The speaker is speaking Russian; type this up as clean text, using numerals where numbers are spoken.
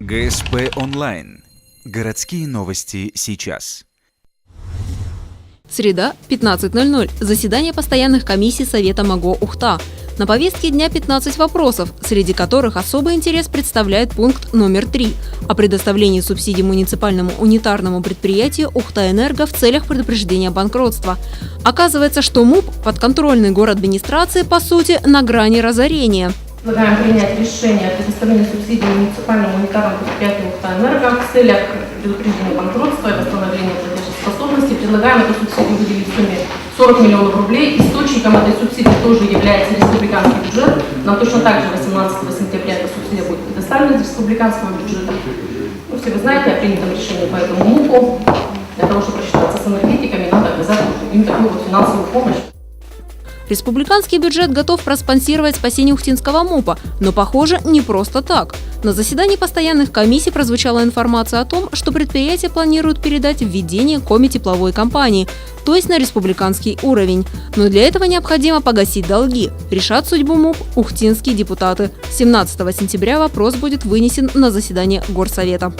ГСП онлайн. Городские новости сейчас. Среда, 15:00. Заседание постоянных комиссий Совета МАГО Ухта. На повестке дня 15 вопросов, среди которых особый интерес представляет пункт номер 3 о предоставлении субсидий муниципальному унитарному предприятию «Ухта-Энерго» в целях предупреждения банкротства. Оказывается, что МУП, подконтрольный городадминистрации, по сути, на грани разорения. Предлагаем принять решение о предоставлении субсидий муниципальному унитарному предприятию «Ухта-Энерго» в целях предупреждения банкротства и восстановления платежеспособности. Предлагаем эту субсидию выделить в сумме 40 миллионов рублей. Источником этой субсидии тоже является республиканский бюджет. Нам точно так же 18 сентября эта субсидия будет предоставлена из республиканского бюджета. Ну, все вы знаете о принятом решении по этому МУПу. Для того, чтобы рассчитаться с энергетиками, надо оказать им такую вот финансовую помощь. Республиканский бюджет готов проспонсировать спасение Ухтинского МУПа, но, похоже, не просто так. На заседании постоянных комиссий прозвучала информация о том, что предприятие планирует передать в ведение Коми-тепловой компании, то есть на республиканский уровень. Но для этого необходимо погасить долги. Решат судьбу МУП ухтинские депутаты. 17 сентября вопрос будет вынесен на заседание Горсовета.